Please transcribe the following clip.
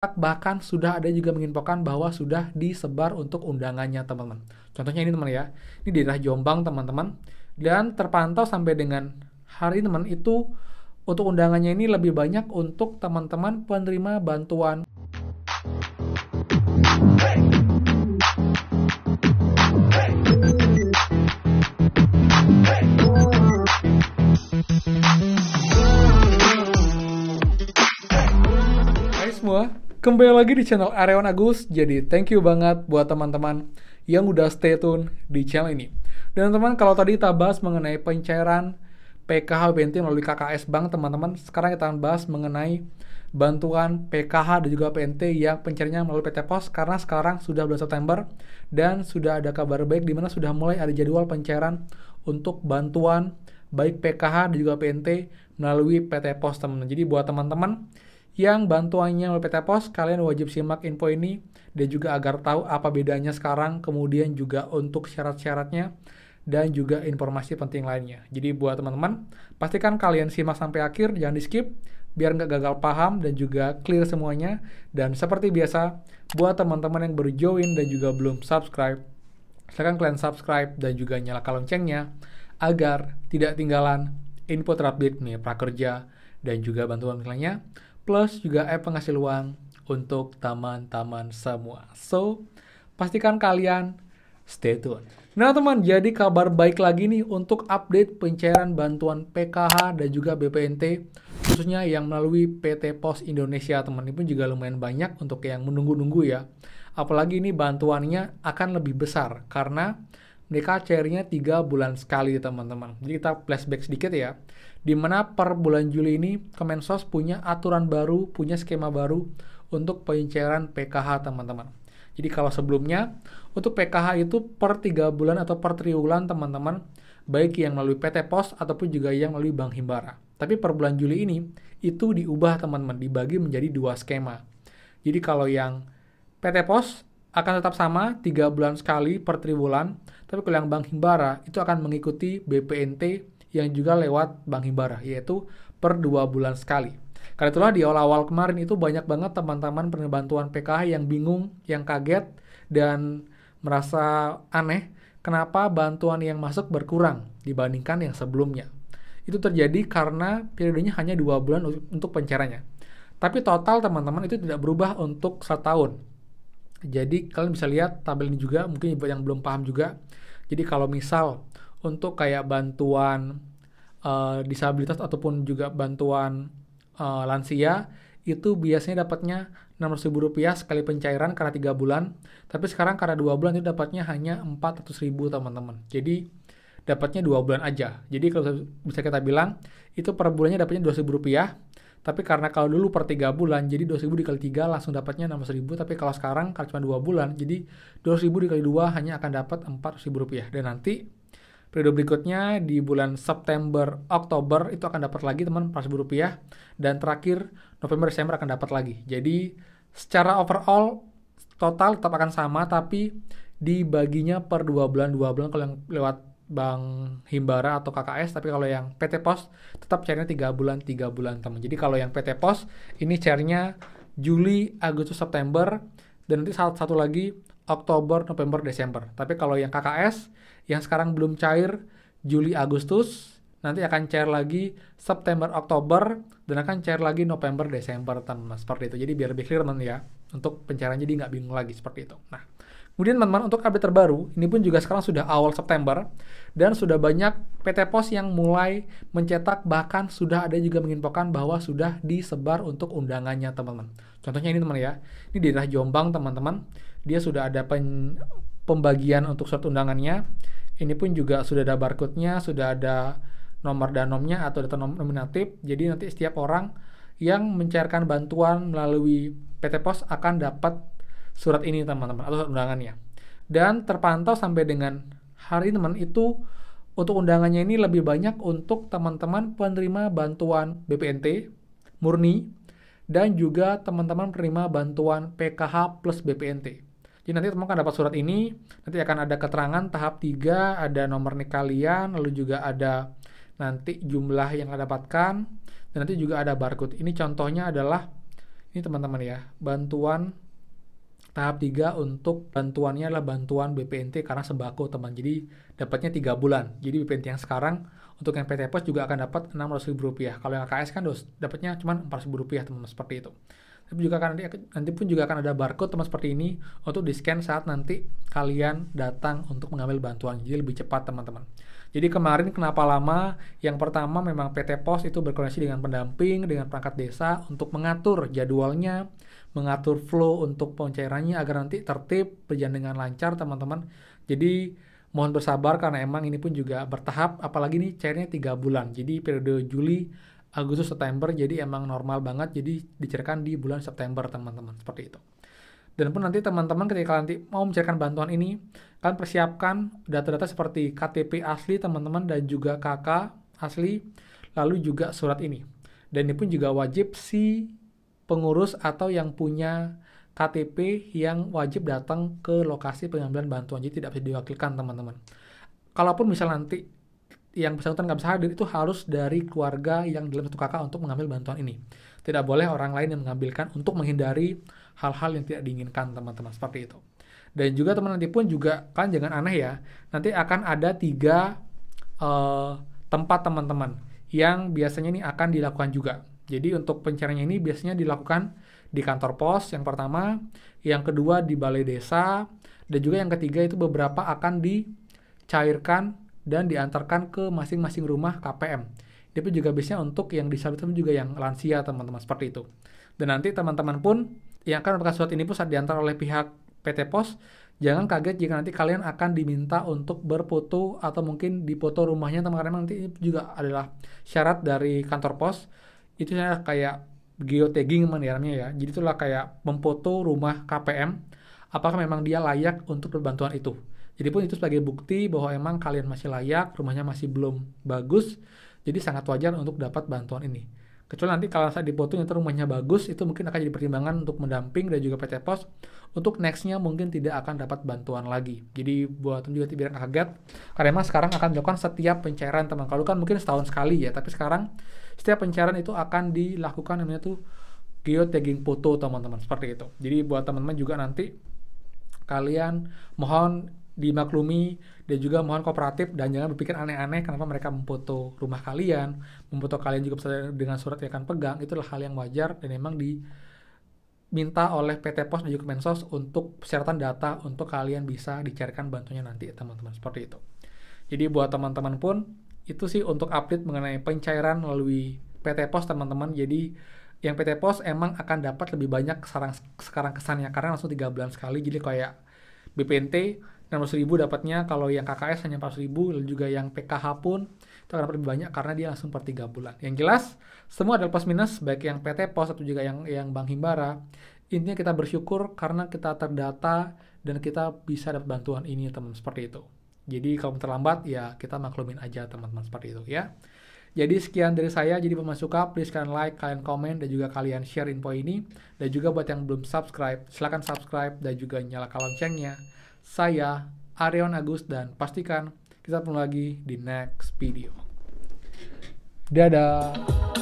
bahkan sudah ada juga menginfokan bahwa sudah disebar untuk undangannya teman-teman. Contohnya ini teman ya, ini di daerah Jombang teman-teman, dan terpantau sampai dengan hari ini teman itu untuk undangannya ini lebih banyak untuk teman-teman penerima bantuan. Hai semua, kembali lagi di channel Aryawan Agus. Jadi thank you banget buat teman-teman yang udah stay tune di channel ini. Dan teman-teman, kalau tadi kita bahas mengenai pencairan PKH BNT melalui KKS Bank teman-teman, sekarang kita akan bahas mengenai bantuan PKH dan juga PNT yang pencairannya melalui PT Pos, karena sekarang sudah bulan September dan sudah ada kabar baik di mana sudah mulai ada jadwal pencairan untuk bantuan baik PKH dan juga PNT melalui PT Pos teman-teman. Jadi buat teman-teman yang bantuannya melalui PT Pos, kalian wajib simak info ini dan juga agar tahu apa bedanya sekarang, kemudian juga untuk syarat-syaratnya dan juga informasi penting lainnya. Jadi buat teman-teman, pastikan kalian simak sampai akhir, jangan di skip biar nggak gagal paham dan juga clear semuanya. Dan seperti biasa, buat teman-teman yang baru join dan juga belum subscribe, silakan kalian subscribe dan juga nyalakan loncengnya agar tidak ketinggalan info terupdate nih prakerja dan juga bantuan lainnya, plus juga penghasil uang untuk teman-teman semua. So, pastikan kalian stay tune. Nah teman, jadi kabar baik lagi nih untuk update pencairan bantuan PKH dan juga BPNT, khususnya yang melalui PT Pos Indonesia teman. Ini pun juga lumayan banyak untuk yang menunggu-nunggu ya. Apalagi ini bantuannya akan lebih besar karena mereka cairnya 3 bulan sekali teman-teman. Jadi kita flashback sedikit ya. Dimana per bulan Juli ini Kemensos punya aturan baru, punya skema baru untuk pencairan PKH teman-teman. Jadi kalau sebelumnya untuk PKH itu per 3 bulan atau per triwulan teman-teman, baik yang melalui PT Pos ataupun juga yang melalui Bank Himbara. Tapi per bulan Juli ini itu diubah teman-teman, dibagi menjadi 2 skema. Jadi kalau yang PT Pos akan tetap sama 3 bulan sekali per triwulan, tapi kalau yang Bank Himbara itu akan mengikuti BPNT yang juga lewat Bank Himbara, yaitu per 2 bulan sekali. Karena itulah di awal-awal kemarin itu banyak banget teman-teman penerima bantuan PKH yang bingung, yang kaget, dan merasa aneh kenapa bantuan yang masuk berkurang dibandingkan yang sebelumnya. Itu terjadi karena periodenya hanya 2 bulan untuk pencairannya. Tapi total teman-teman itu tidak berubah untuk 1 tahun. Jadi kalian bisa lihat tabel ini juga, mungkin yang belum paham juga. Jadi kalau misal untuk kayak bantuan disabilitas ataupun juga bantuan lansia, itu biasanya dapatnya Rp600.000 sekali pencairan karena 3 bulan. Tapi sekarang karena 2 bulan itu dapatnya hanya Rp400.000 teman-teman. Jadi dapatnya 2 bulan aja. Jadi kalau bisa kita bilang itu per bulannya dapatnya Rp200.000. Tapi karena kalau dulu per 3 bulan, jadi 2.000 dikali 3 langsung dapatnya 600.000. Tapi kalau sekarang kalau cuma 2 bulan, jadi 200.000 dikali 2 hanya akan dapat Rp400.000. Dan nanti periode berikutnya di bulan September, Oktober itu akan dapat lagi teman Rp400.000. Dan terakhir November, Desember akan dapat lagi. Jadi secara overall total tetap akan sama, tapi dibaginya per 2 bulan kalau yang lewat Bank Himbara atau KKS. Tapi kalau yang PT Pos tetap cairnya 3 bulan teman. Jadi kalau yang PT Pos ini cairnya Juli, Agustus, September, dan nanti satu lagi Oktober, November, Desember. Tapi kalau yang KKS yang sekarang belum cair Juli, Agustus, nanti akan cair lagi September, Oktober, dan akan cair lagi November, Desember teman. Seperti itu. Jadi biar lebih clear teman ya, untuk pencairan jadi nggak bingung lagi seperti itu. Nah, kemudian teman-teman untuk update terbaru, ini pun juga sekarang sudah awal September, dan sudah banyak PT Pos yang mulai mencetak, bahkan sudah ada juga menginfokan bahwa sudah disebar untuk undangannya teman-teman. Contohnya ini teman ya, ini di daerah Jombang teman-teman, dia sudah ada pembagian untuk surat undangannya. Ini pun juga sudah ada barcode-nya, sudah ada nomor danomnya atau data nominatif. Jadi nanti setiap orang yang mencairkan bantuan melalui PT Pos akan dapat surat ini teman-teman, atau surat undangannya. Dan terpantau sampai dengan hari ini teman itu untuk undangannya ini lebih banyak untuk teman-teman penerima bantuan BPNT murni dan juga teman-teman penerima bantuan PKH plus BPNT. Jadi nanti teman akan dapat surat ini, nanti akan ada keterangan tahap 3, ada nomor nik kalian, lalu juga ada nanti jumlah yang akan dapatkan, dan nanti juga ada barcode. Ini contohnya adalah Ini teman-teman ya, bantuan tahap 3 untuk bantuannya adalah bantuan BPNT karena sembako teman. Jadi dapatnya 3 bulan. Jadi BPNT yang sekarang untuk yang PT Pos juga akan dapat Rp600.000. Kalau yang KS kan dapatnya cuma Rp4.000 teman-teman, seperti itu. Tapi juga nanti pun juga akan ada barcode teman seperti ini untuk di-scan saat nanti kalian datang untuk mengambil bantuan. Jadi lebih cepat teman-teman. Jadi kemarin kenapa lama? Yang pertama memang PT Pos itu berkoordinasi dengan pendamping, dengan perangkat desa untuk mengatur jadwalnya, mengatur flow untuk pencairannya agar nanti tertib, berjalan dengan lancar teman-teman. Jadi mohon bersabar karena emang ini pun juga bertahap, apalagi ini cairnya 3 bulan. Jadi periode Juli, Agustus, September, jadi emang normal banget, jadi dicairkan di bulan September teman-teman, seperti itu. Dan pun nanti teman-teman ketika nanti mau mencairkan bantuan ini, kalian persiapkan data-data seperti KTP asli teman-teman dan juga KK asli, lalu juga surat ini. Dan ini pun juga wajib si pengurus atau yang punya KTP yang wajib datang ke lokasi pengambilan bantuan, jadi tidak bisa diwakilkan teman-teman. Kalaupun misal nanti yang bersangkutan nggak bisa hadir, itu harus dari keluarga yang dalam satu kakak untuk mengambil bantuan ini. Tidak boleh orang lain yang mengambilkan untuk menghindari hal-hal yang tidak diinginkan teman-teman, seperti itu. Dan juga teman nanti pun juga kan jangan aneh ya, nanti akan ada 3 tempat teman-teman yang biasanya ini akan dilakukan juga. Jadi untuk pencariannya ini biasanya dilakukan di kantor pos yang pertama, yang kedua di balai desa, dan juga yang ketiga itu beberapa akan dicairkan dan diantarkan ke masing-masing rumah KPM. Itu juga biasanya untuk yang disabilitas juga yang lansia teman-teman, seperti itu. Dan nanti teman-teman pun yang akan mendapatkan surat ini pun saat diantar oleh pihak PT Pos, jangan kaget jika nanti kalian akan diminta untuk berfoto atau mungkin dipoto rumahnya teman-teman. Nanti ini juga adalah syarat dari kantor pos. Itu kayak geotagging namanya ya. Jadi itulah kayak memfoto rumah KPM apakah memang dia layak untuk berbantuan itu. Jadi pun itu sebagai bukti bahwa emang kalian masih layak, rumahnya masih belum bagus, jadi sangat wajar untuk dapat bantuan ini. Kecuali nanti kalau saat dipoto ternyata rumahnya bagus, itu mungkin akan jadi pertimbangan untuk mendamping dan juga PT Pos untuk nextnya mungkin tidak akan dapat bantuan lagi. Jadi buat teman juga tidak kaget, karena emang sekarang akan dilakukan setiap pencairan teman. Kalau kan mungkin setahun sekali ya, tapi sekarang setiap pencairan itu akan dilakukan namanya tuh geotagging foto teman-teman, seperti itu. Jadi buat teman-teman juga nanti kalian mohon dimaklumi dan juga mohon kooperatif dan jangan berpikir aneh-aneh kenapa mereka memfoto rumah kalian, memfoto kalian juga dengan surat yang akan pegang. Itulah hal yang wajar dan memang diminta oleh PT Pos dan juga Kemensos untuk persyaratan data untuk kalian bisa dicarikan bantuannya nanti teman-teman, seperti itu. Jadi buat teman-teman pun itu sih untuk update mengenai pencairan melalui PT Pos teman-teman. Jadi yang PT Pos emang akan dapat lebih banyak sekarang kesannya karena langsung 3 bulan sekali. Jadi kayak BPNT 600.000 dapatnya, kalau yang KKS hanya 400.000, lalu juga yang PKH pun itu akan dapat lebih banyak karena dia langsung per 3 bulan. Yang jelas semua adalah plus minus, baik yang PT Pos atau juga yang Bank Himbara. Intinya kita bersyukur karena kita terdata dan kita bisa dapat bantuan ini teman, seperti itu. Jadi kalau terlambat ya kita maklumin aja teman-teman, seperti itu ya. Jadi sekian dari saya, jadi pemasuka, please kalian like, kalian komen, dan juga kalian share info ini. Dan juga buat yang belum subscribe, silahkan subscribe dan juga nyalakan loncengnya. Saya Areon Agus dan pastikan kita ketemu lagi di next video. Dadah!